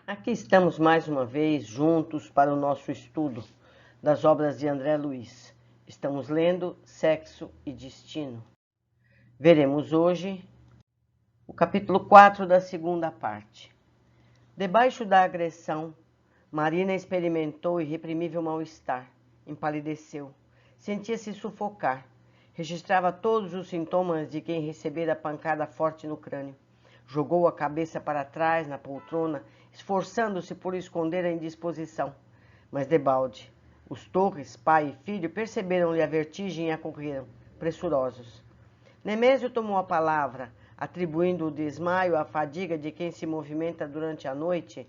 Aqui estamos mais uma vez juntos para o nosso estudo das obras de André Luiz. Estamos lendo Sexo e Destino. Veremos hoje o capítulo 4 da segunda parte. Debaixo da agressão, Marina experimentou irreprimível mal-estar, empalideceu, sentia-se sufocar, registrava todos os sintomas de quem recebera pancada forte no crânio. Jogou a cabeça para trás na poltrona, esforçando-se por esconder a indisposição. Mas debalde, os Torres, pai e filho, perceberam-lhe a vertigem e acorreram, pressurosos. Nemésio tomou a palavra, atribuindo o desmaio à fadiga de quem se movimenta durante a noite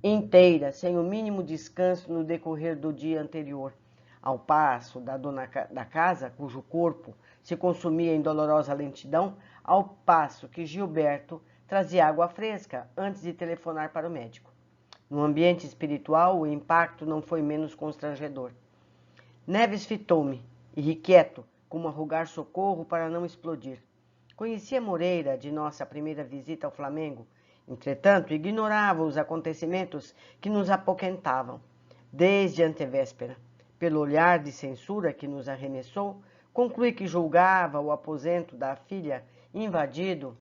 inteira, sem o mínimo descanso no decorrer do dia anterior, ao passo da dona da casa, cujo corpo se consumia em dolorosa lentidão, ao passo que Gilberto trazia água fresca antes de telefonar para o médico. No ambiente espiritual, o impacto não foi menos constrangedor. Neves fitou-me, irrequieto, como a rogar socorro para não explodir. Conhecia Moreira de nossa primeira visita ao Flamengo. Entretanto, ignorava os acontecimentos que nos apoquentavam. Desde a antevéspera, pelo olhar de censura que nos arremessou, concluí que julgava o aposento da filha invadido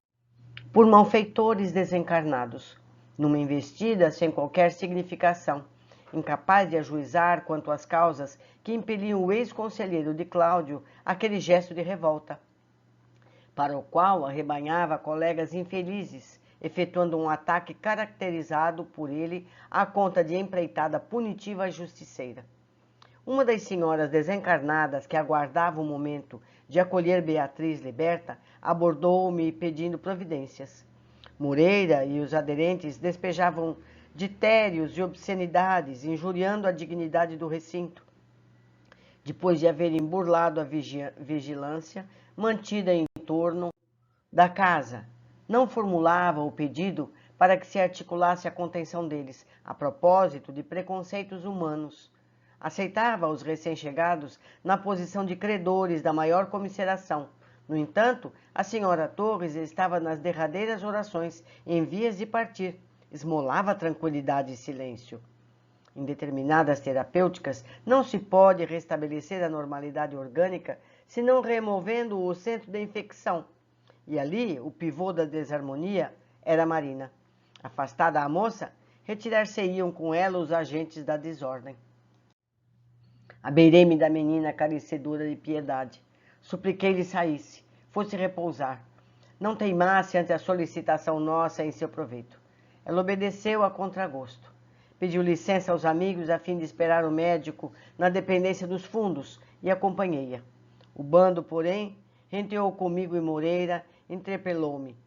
por malfeitores desencarnados, numa investida sem qualquer significação, incapaz de ajuizar quanto às causas que impeliam o ex-conselheiro de Cláudio àquele gesto de revolta, para o qual arrebanhava colegas infelizes, efetuando um ataque caracterizado por ele à conta de empreitada punitiva e justiceira. Uma das senhoras desencarnadas que aguardava o momento de acolher Beatriz liberta abordou-me pedindo providências. Moreira e os aderentes despejavam ditérios e obscenidades, injuriando a dignidade do recinto, depois de haverem burlado a vigilância mantida em torno da casa. Não formulava o pedido para que se articulasse a contenção deles, a propósito de preconceitos humanos. Aceitava os recém-chegados na posição de credores da maior comiseração. No entanto, a senhora Torres estava nas derradeiras orações, em vias de partir. Esmolava tranquilidade e silêncio. Em determinadas terapêuticas, não se pode restabelecer a normalidade orgânica senão removendo o centro da infecção. E ali, o pivô da desarmonia era Marina. Afastada a moça, retirar-se-iam com ela os agentes da desordem. Abeirei-me da menina carecedora de piedade. Supliquei-lhe saísse, fosse repousar. Não teimasse ante a solicitação nossa em seu proveito. Ela obedeceu a contragosto. Pediu licença aos amigos a fim de esperar o médico na dependência dos fundos e acompanhei-a. O bando, porém, renteou comigo e Moreira, interpelou-me.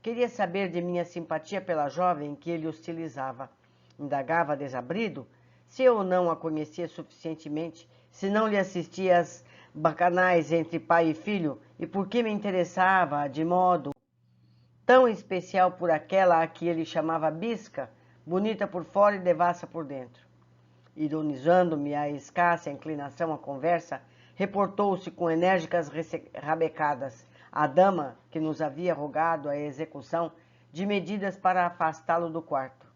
Queria saber de minha simpatia pela jovem que ele hostilizava. Indagava desabrido se eu não a conhecia suficientemente, se não lhe assistia às bacanais entre pai e filho, e por que me interessava de modo tão especial por aquela a que ele chamava Bisca, bonita por fora e devassa por dentro. Ironizando-me a escassa inclinação à conversa, reportou-se com enérgicas rabecadas à dama que nos havia rogado a execução de medidas para afastá-lo do quarto,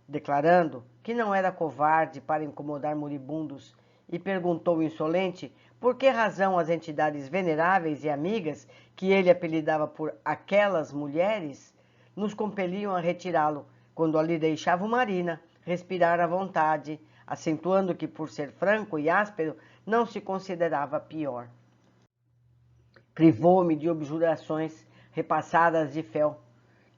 declarando que não era covarde para incomodar moribundos, e perguntou insolente por que razão as entidades veneráveis e amigas, que ele apelidava por aquelas mulheres, nos compeliam a retirá-lo, quando ali deixava o Marina respirar à vontade, acentuando que, por ser franco e áspero, não se considerava pior. Privou-me de objurações repassadas de fel,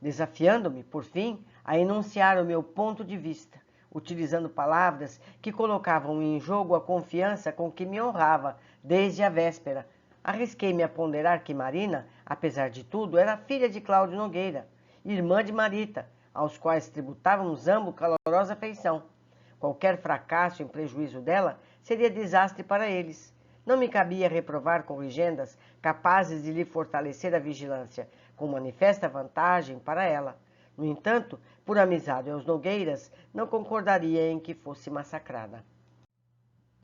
desafiando-me, por fim, a enunciar o meu ponto de vista, utilizando palavras que colocavam em jogo a confiança com que me honrava desde a véspera. Arrisquei-me a ponderar que Marina, apesar de tudo, era filha de Cláudio Nogueira, irmã de Marita, aos quais tributávamos ambos calorosa afeição. Qualquer fracasso em prejuízo dela seria desastre para eles. Não me cabia reprovar corrigendas capazes de lhe fortalecer a vigilância, com manifesta vantagem para ela. No entanto, por amizade aos Nogueiras, não concordaria em que fosse massacrada.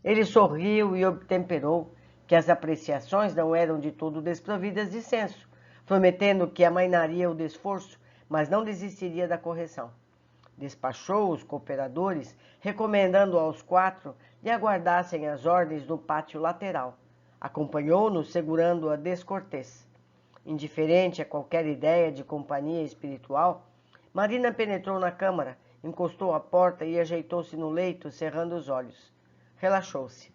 Ele sorriu e obtemperou que as apreciações não eram de todo desprovidas de senso, prometendo que amainaria o desforço, mas não desistiria da correção. Despachou os cooperadores, recomendando aos 4 lhe aguardassem as ordens no pátio lateral. Acompanhou-nos, segurando-a descortês. Indiferente a qualquer ideia de companhia espiritual, Marina penetrou na câmara, encostou a porta e ajeitou-se no leito, cerrando os olhos. Relaxou-se.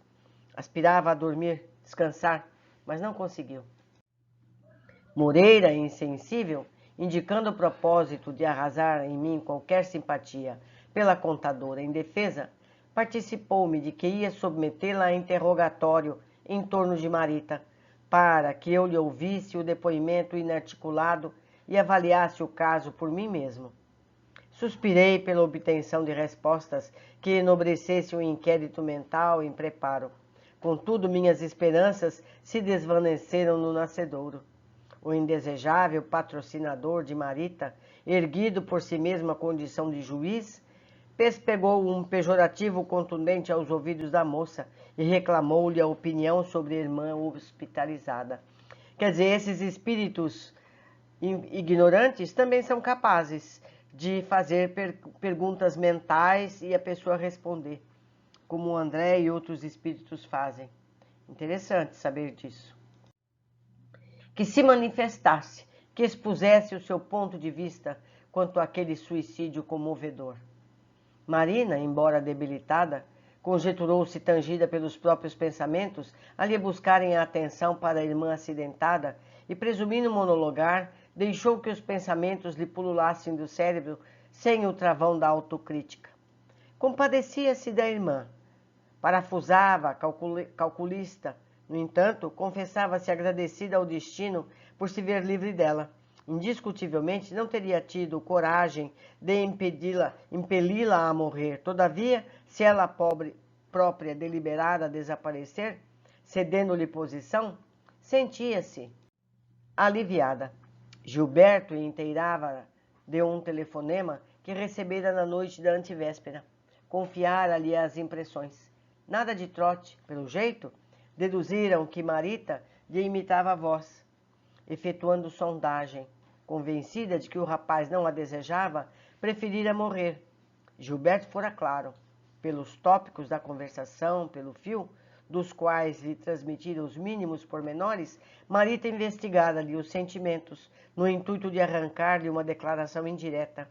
Aspirava a dormir, descansar, mas não conseguiu. Moreira, insensível, indicando o propósito de arrasar em mim qualquer simpatia pela contadora em defesa, participou-me de que ia submetê-la a interrogatório em torno de Marita, para que eu lhe ouvisse o depoimento inarticulado e avaliasse o caso por mim mesmo. Suspirei pela obtenção de respostas que enobrecessem o inquérito mental em preparo. Contudo, minhas esperanças se desvaneceram no nascedouro. O indesejável patrocinador de Marita, erguido por si mesmo à condição de juiz, pespegou um pejorativo contundente aos ouvidos da moça e reclamou-lhe a opinião sobre a irmã hospitalizada. Quer dizer, esses espíritos ignorantes também são capazes de fazer perguntas mentais e a pessoa responder, como o André e outros espíritos fazem. Interessante saber disso. Que se manifestasse, que expusesse o seu ponto de vista quanto àquele suicídio comovedor. Marina, embora debilitada, conjeturou-se tangida pelos próprios pensamentos a lhe buscarem a atenção para a irmã acidentada e, presumindo monologar, deixou que os pensamentos lhe pululassem do cérebro sem o travão da autocrítica. Compadecia-se da irmã, parafusava, calculista. No entanto, confessava-se agradecida ao destino por se ver livre dela. Indiscutivelmente, não teria tido coragem de impeli-la a morrer. Todavia, se ela própria deliberara a desaparecer, cedendo-lhe posição, sentia-se aliviada. Gilberto inteirava de um telefonema que recebera na noite da antevéspera. Confiara-lhe as impressões. Nada de trote, pelo jeito, deduziram que Marita lhe imitava a voz. Efetuando sondagem, convencida de que o rapaz não a desejava, preferira morrer. Gilberto fora claro, pelos tópicos da conversação, pelo fio, dos quais lhe transmitira os mínimos pormenores, Marita investigara-lhe os sentimentos, no intuito de arrancar-lhe uma declaração indireta.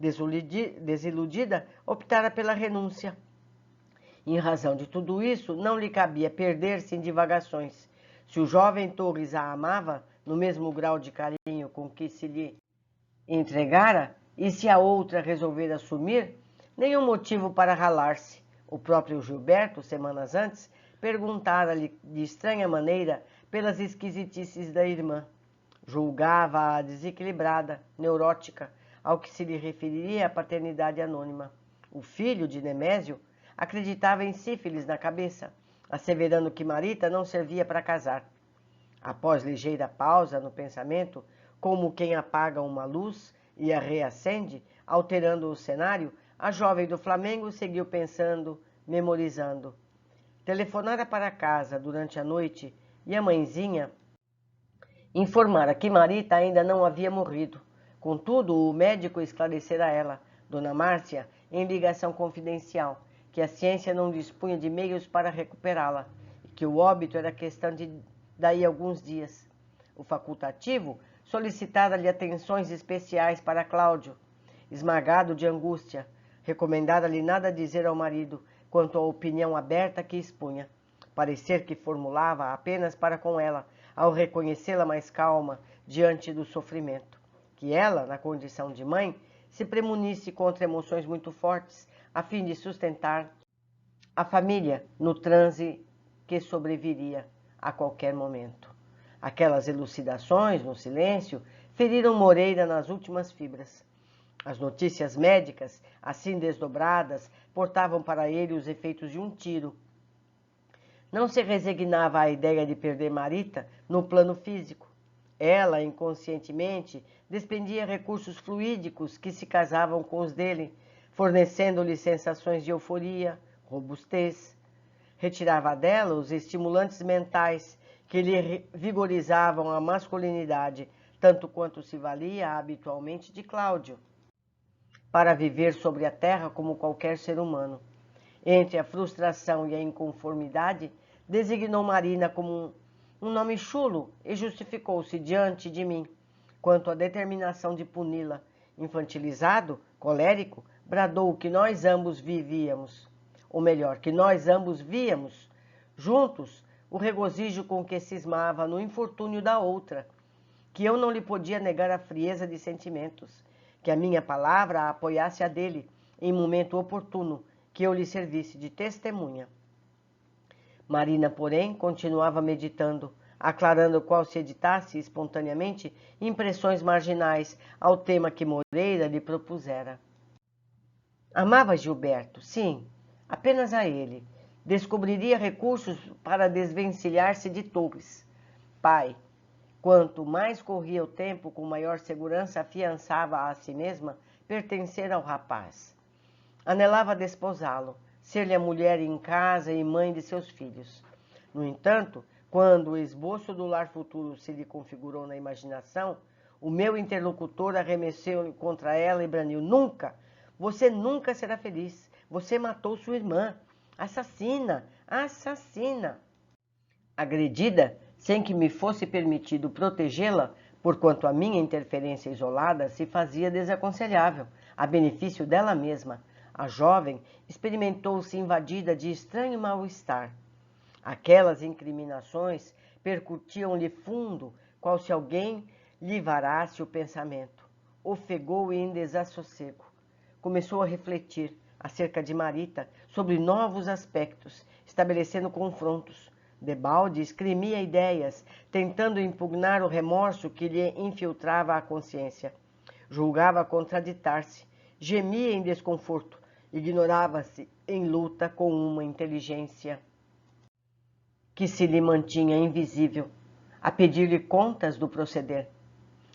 Desiludida, optara pela renúncia. Em razão de tudo isso, não lhe cabia perder-se em divagações. Se o jovem Torres a amava, no mesmo grau de carinho com que se lhe entregara, e se a outra resolvera sumir, nenhum motivo para ralar-se. O próprio Gilberto, semanas antes, perguntara-lhe de estranha maneira pelas esquisitices da irmã. Julgava-a desequilibrada, neurótica, ao que se lhe referiria a paternidade anônima. O filho de Nemésio acreditava em sífilis na cabeça, asseverando que Marita não servia para casar. Após ligeira pausa no pensamento, como quem apaga uma luz e a reacende, alterando o cenário, a jovem do Flamengo seguiu pensando, memorizando. Telefonara para casa durante a noite e a mãezinha informara que Marita ainda não havia morrido. Contudo, o médico esclarecera a ela, Dona Márcia, em ligação confidencial, que a ciência não dispunha de meios para recuperá-la e que o óbito era questão de daí alguns dias. O facultativo solicitara-lhe atenções especiais para Cláudio, esmagado de angústia, recomendara-lhe nada dizer ao marido quanto à opinião aberta que expunha, parecer que formulava apenas para com ela, ao reconhecê-la mais calma diante do sofrimento, que ela, na condição de mãe, se premunisse contra emoções muito fortes, a fim de sustentar a família no transe que sobreviria a qualquer momento. Aquelas elucidações, no silêncio, feriram Moreira nas últimas fibras. As notícias médicas, assim desdobradas, portavam para ele os efeitos de um tiro. Não se resignava à ideia de perder Marita no plano físico. Ela, inconscientemente, despendia recursos fluídicos que se casavam com os dele, fornecendo-lhe sensações de euforia, robustez. Retirava dela os estimulantes mentais que lhe vigorizavam a masculinidade, tanto quanto se valia habitualmente de Cláudio. para viver sobre a terra como qualquer ser humano. Entre a frustração e a inconformidade, designou Marina como um nome chulo e justificou-se diante de mim quanto à determinação de puni-la. Infantilizado, colérico, bradou que nós ambos vivíamos, ou melhor, que nós ambos víamos, juntos, o regozijo com que cismava no infortúnio da outra, que eu não lhe podia negar a frieza de sentimentos, que a minha palavra a apoiasse a dele em momento oportuno, que eu lhe servisse de testemunha. Marina, porém, continuava meditando, aclarando qual se editasse espontaneamente impressões marginais ao tema que Moreira lhe propusera. Amava Gilberto, sim, apenas a ele. Descobriria recursos para desvencilhar-se de Torres. Pai, quanto mais corria o tempo, com maior segurança afiançava a si mesma pertencer ao rapaz. Anelava desposá-lo, ser-lhe a mulher em casa e mãe de seus filhos. No entanto, quando o esboço do lar futuro se lhe configurou na imaginação, o meu interlocutor arremessou contra ela e braniu: Nunca! Você nunca será feliz. Você matou sua irmã. Assassina! Assassina! Agredida, sem que me fosse permitido protegê-la, porquanto a minha interferência isolada se fazia desaconselhável, a benefício dela mesma, a jovem experimentou-se invadida de estranho mal-estar. Aquelas incriminações percutiam-lhe fundo, qual se alguém lhe varasse o pensamento. Ofegou em desassossego. Começou a refletir acerca de Marita sobre novos aspectos, estabelecendo confrontos. Debalde escremia ideias, tentando impugnar o remorso que lhe infiltrava a consciência. Julgava contraditar-se, gemia em desconforto, ignorava-se em luta com uma inteligência que se lhe mantinha invisível, a pedir-lhe contas do proceder.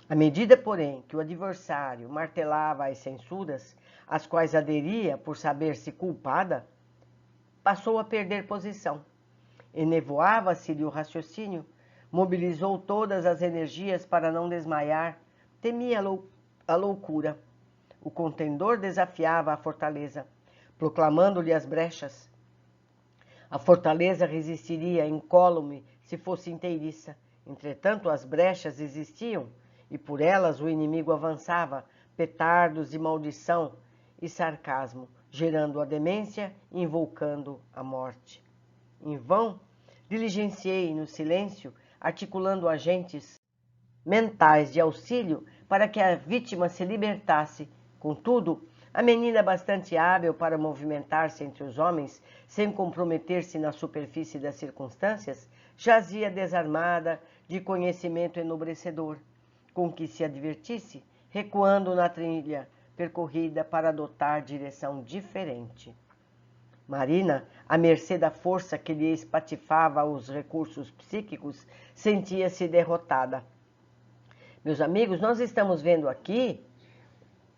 À medida, porém, que o adversário martelava as censuras, às quais aderia por saber-se culpada, passou a perder posição. Enevoava-se-lhe o raciocínio, mobilizou todas as energias para não desmaiar, temia a loucura. O contendor desafiava a fortaleza, proclamando-lhe as brechas. A fortaleza resistiria incólume se fosse inteiriça. Entretanto, as brechas existiam, e por elas o inimigo avançava, petardos de maldição e sarcasmo, gerando a demência e invocando a morte. Em vão, diligenciei no silêncio, articulando agentes mentais de auxílio para que a vítima se libertasse. Contudo, a menina, bastante hábil para movimentar-se entre os homens, sem comprometer-se na superfície das circunstâncias, jazia desarmada de conhecimento enobrecedor, com que se advertisse, recuando na trilha percorrida para adotar direção diferente. Marina, à mercê da força que lhe espatifava os recursos psíquicos, sentia-se derrotada. Meus amigos, nós estamos vendo aqui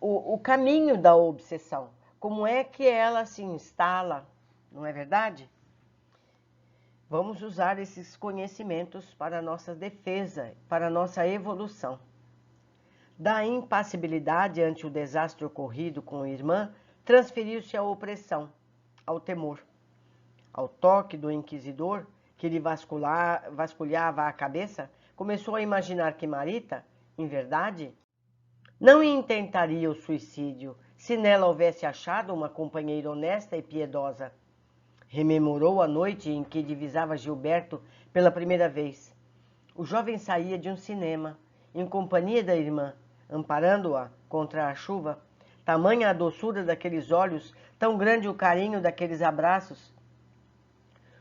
o caminho da obsessão. Como é que ela se instala, não é verdade? Vamos usar esses conhecimentos para a nossa defesa, para a nossa evolução. Da impassibilidade ante o desastre ocorrido com a irmã, transferiu-se à opressão, ao temor. Ao toque do inquisidor, que lhe vasculhava a cabeça, começou a imaginar que Marita, em verdade, não intentaria o suicídio se nela houvesse achado uma companheira honesta e piedosa. Rememorou a noite em que divisava Gilberto pela primeira vez. O jovem saía de um cinema, em companhia da irmã, amparando-a contra a chuva. Tamanha a doçura daqueles olhos, tão grande o carinho daqueles abraços.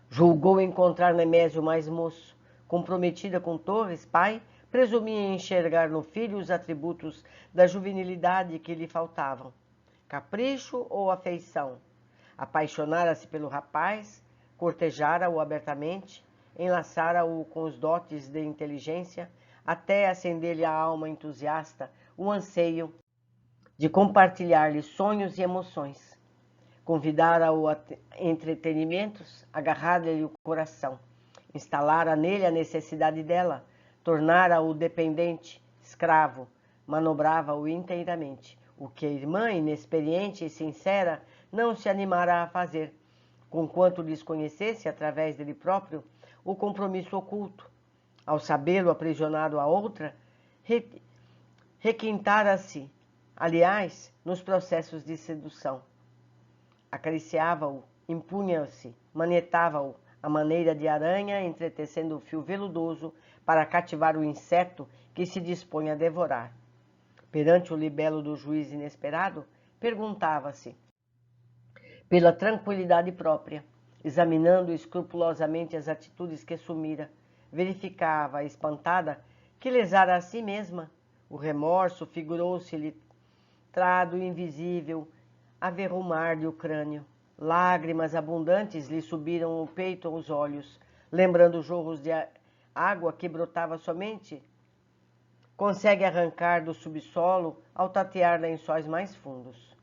Julgou encontrar Nemésio mais moço, comprometida com Torres, pai, presumia enxergar no filho os atributos da juvenilidade que lhe faltavam. Capricho ou afeição? Apaixonara-se pelo rapaz, cortejara-o abertamente, enlaçara-o com os dotes de inteligência, até acender-lhe a alma entusiasta o anseio de compartilhar-lhe sonhos e emoções. Convidara-o a entretenimentos, agarrara-lhe o coração, instalara nele a necessidade dela, tornara-o dependente, escravo, manobrava-o inteiramente. o que a irmã, inexperiente e sincera, não se animara a fazer, conquanto desconhecesse, através dele próprio, o compromisso oculto. Ao sabê-lo aprisionado a outra, requintara-se, aliás, nos processos de sedução. Acariciava-o, impunha-se, manetava-o, à maneira de aranha, entretecendo o fio veludoso para cativar o inseto que se dispõe a devorar. Perante o libelo do juiz inesperado, perguntava-se, pela tranquilidade própria, examinando escrupulosamente as atitudes que assumira, verificava, espantada, que lesara a si mesma. O remorso figurou-se-lhe trado invisível a verrumar-lhe o crânio. Lágrimas abundantes lhe subiram o peito aos olhos, lembrando jorros de água que brotava somente. Consegue arrancar do subsolo ao tatear lençóis mais fundos.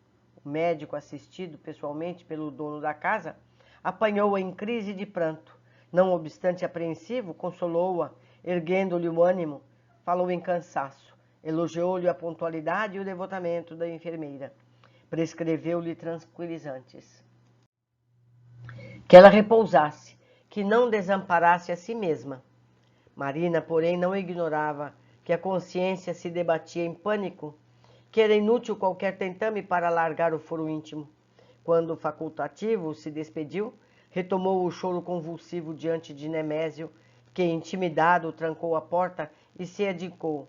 O médico, assistido pessoalmente pelo dono da casa, apanhou-a em crise de pranto. Não obstante apreensivo, consolou-a, erguendo-lhe o ânimo, falou em cansaço, elogiou-lhe a pontualidade e o devotamento da enfermeira. Prescreveu-lhe tranquilizantes. Que ela repousasse, que não desamparasse a si mesma. Marina, porém, não ignorava que a consciência se debatia em pânico, que era inútil qualquer tentame para alargar o foro íntimo. Quando o facultativo se despediu, retomou o choro convulsivo diante de Nemésio, que, intimidado, trancou a porta e se adicou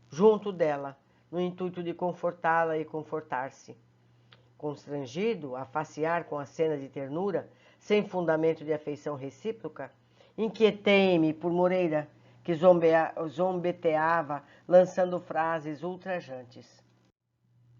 junto dela, no intuito de confortá-la e confortar-se. Constrangido a facear com a cena de ternura, sem fundamento de afeição recíproca, inquietei-me por Moreira, que zombeteava, lançando frases ultrajantes.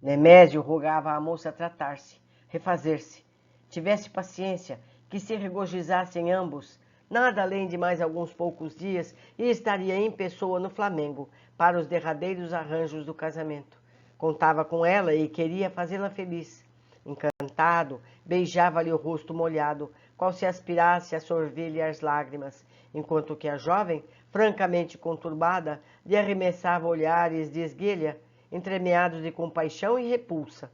Nemésio rogava à moça tratar-se, refazer-se, tivesse paciência, que se regozijassem ambos, nada além de mais alguns poucos dias, e estaria em pessoa no Flamengo, para os derradeiros arranjos do casamento. Contava com ela e queria fazê-la feliz. Encantado, beijava-lhe o rosto molhado, qual se aspirasse a sorver-lhe as lágrimas, enquanto que a jovem, francamente conturbada, lhe arremessava olhares de esguelha, entremeados de compaixão e repulsa.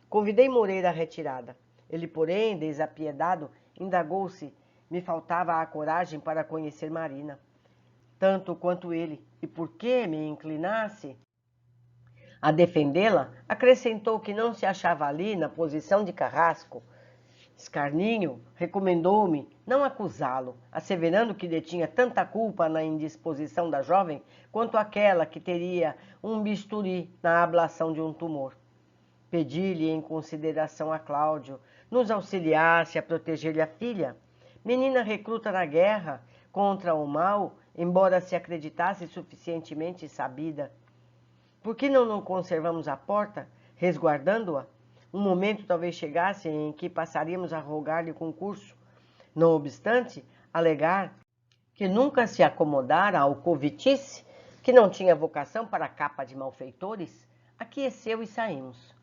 Convidei Moreira à retirada. Ele, porém, desapiedado, indagou-se, me faltava a coragem para conhecer Marina, tanto quanto ele, e por que me inclinasse a defendê-la, acrescentou que não se achava ali na posição de carrasco. Escarninho recomendou-me não acusá-lo, asseverando que detinha tanta culpa na indisposição da jovem quanto aquela que teria um bisturi na ablação de um tumor. Pedi-lhe, em consideração a Cláudio, nos auxiliasse a proteger-lhe a filha, menina recruta na guerra contra o mal, embora se acreditasse suficientemente sabida. Por que não conservamos a porta, resguardando-a? Um momento talvez chegasse em que passaríamos a rogar-lhe concurso. Não obstante, alegar que nunca se acomodara ao covitice, que não tinha vocação para a capa de malfeitores, aqueceu e saímos.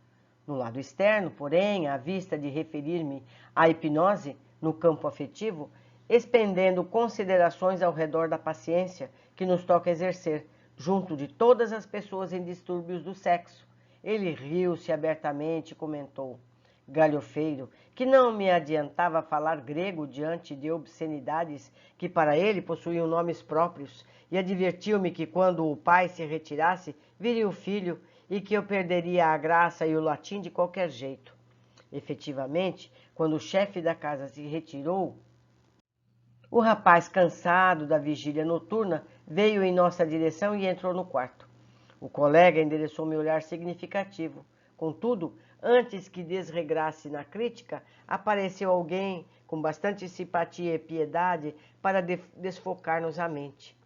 No lado externo, porém, à vista de referir-me à hipnose no campo afetivo, expendendo considerações ao redor da paciência que nos toca exercer, junto de todas as pessoas em distúrbios do sexo, ele riu-se abertamente e comentou, galhofeiro, que não me adiantava falar grego diante de obscenidades que para ele possuíam nomes próprios, e advertiu-me que quando o pai se retirasse, viria o filho, e que eu perderia a graça e o latim de qualquer jeito. Efetivamente, quando o chefe da casa se retirou, o rapaz, cansado da vigília noturna, veio em nossa direção e entrou no quarto. O colega endereçou-me olhar significativo. Contudo, antes que desregrasse na crítica, apareceu alguém com bastante simpatia e piedade para desfocar-nos a mente.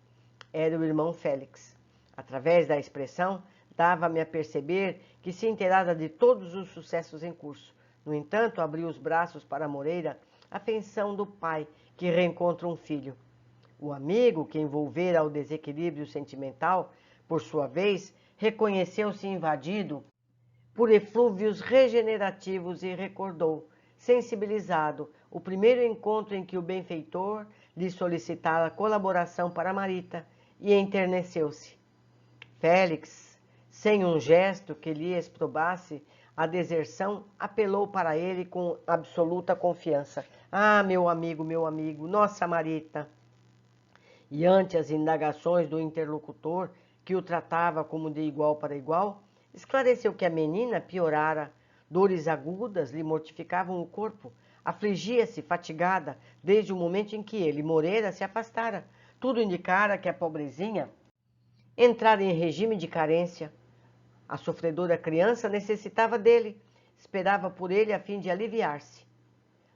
Era o irmão Félix. Através da expressão, dava-me a perceber que se inteirara de todos os sucessos em curso. No entanto, abriu os braços para Moreira, a afeição do pai que reencontra um filho. O amigo, que envolvera ao desequilíbrio sentimental, por sua vez, reconheceu-se invadido por eflúvios regenerativos e recordou, sensibilizado, o primeiro encontro em que o benfeitor lhe solicitara colaboração para Marita, e enterneceu-se. Félix Sem um gesto que lhe exprobasse a deserção, apelou para ele com absoluta confiança. Ah, meu amigo, nossa Marita! E ante as indagações do interlocutor, que o tratava como de igual para igual, esclareceu que a menina piorara, dores agudas lhe mortificavam o corpo, afligia-se, fatigada, desde o momento em que ele, Moreira, se afastara. Tudo indicara que a pobrezinha entrara em regime de carência. A sofredora criança necessitava dele, esperava por ele a fim de aliviar-se.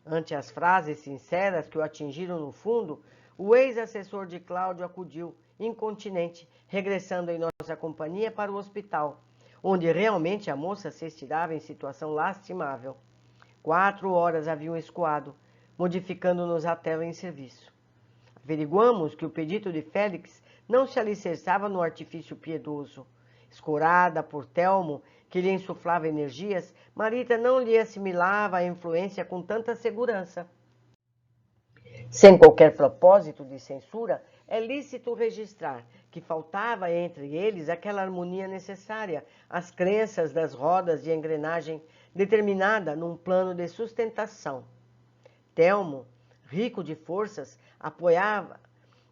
Ante as frases sinceras que o atingiram no fundo, o ex-assessor de Cláudio acudiu, incontinente, regressando em nossa companhia para o hospital, onde realmente a moça se estirava em situação lastimável. 4 horas haviam escoado, modificando-nos a tela em serviço. Averiguamos que o pedido de Félix não se alicerçava no artifício piedoso. Escorada por Telmo, que lhe insuflava energias, Marita não lhe assimilava a influência com tanta segurança. Sem qualquer propósito de censura, é lícito registrar que faltava entre eles aquela harmonia necessária às crenças das rodas de engrenagem determinada num plano de sustentação. Telmo, rico de forças,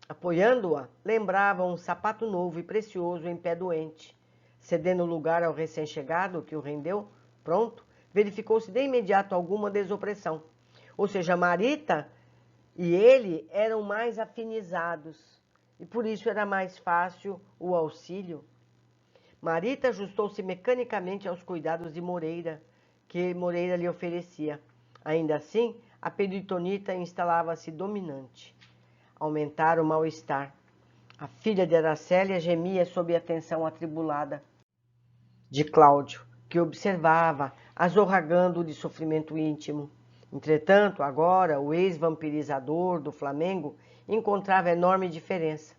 apoiando-a, lembrava um sapato novo e precioso em pé doente. Cedendo lugar ao recém-chegado, que o rendeu, pronto, verificou-se de imediato alguma desopressão. Ou seja, Marita e ele eram mais afinizados, e por isso era mais fácil o auxílio. Marita ajustou-se mecanicamente aos cuidados de Moreira, que Moreira lhe oferecia. Ainda assim, a peritonita instalava-se dominante. Aumentara o mal-estar. A filha de Aracélia gemia sob a atenção atribulada de Cláudio, que observava, azorragando de sofrimento íntimo. Entretanto, agora, o ex-vampirizador do Flamengo encontrava enorme diferença.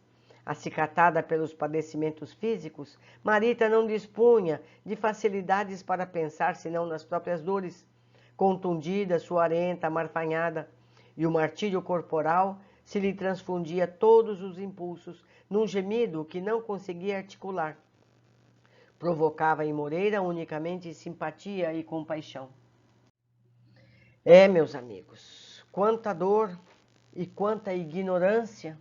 Acicatada pelos padecimentos físicos, Marita não dispunha de facilidades para pensar senão nas próprias dores. Contundida, suarenta, amarfanhada, e o martírio corporal se lhe transfundia todos os impulsos num gemido que não conseguia articular. Provocava em Moreira unicamente simpatia e compaixão. Meus amigos, quanta dor e quanta ignorância.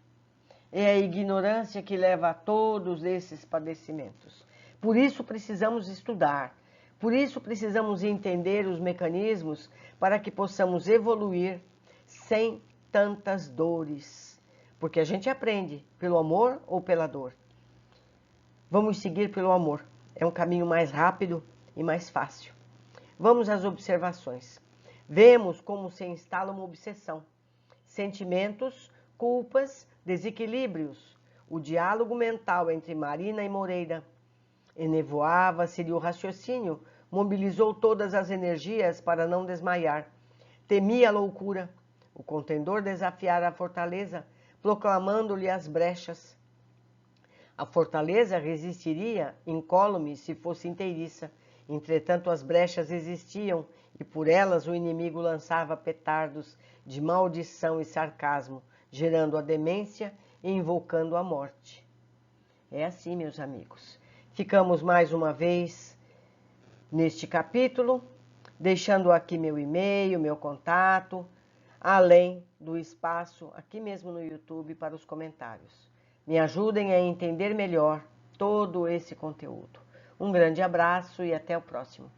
É a ignorância que leva a todos esses padecimentos. Por isso precisamos estudar, por isso precisamos entender os mecanismos para que possamos evoluir sem tantas dores. Porque a gente aprende pelo amor ou pela dor. Vamos seguir pelo amor. É um caminho mais rápido e mais fácil. Vamos às observações. Vemos como se instala uma obsessão. Sentimentos, culpas, desequilíbrios. O diálogo mental entre Marina e Moreira. Enevoava-se-lhe o raciocínio, mobilizou todas as energias para não desmaiar. Temia a loucura. O contendor desafiara a fortaleza, proclamando-lhe as brechas. A fortaleza resistiria incólume se fosse inteiriça. Entretanto, as brechas existiam e por elas o inimigo lançava petardos de maldição e sarcasmo, gerando a demência e invocando a morte. É assim, meus amigos. Ficamos mais uma vez neste capítulo, deixando aqui meu e-mail, meu contato, além do espaço aqui mesmo no YouTube para os comentários. Me ajudem a entender melhor todo esse conteúdo. Um grande abraço e até o próximo.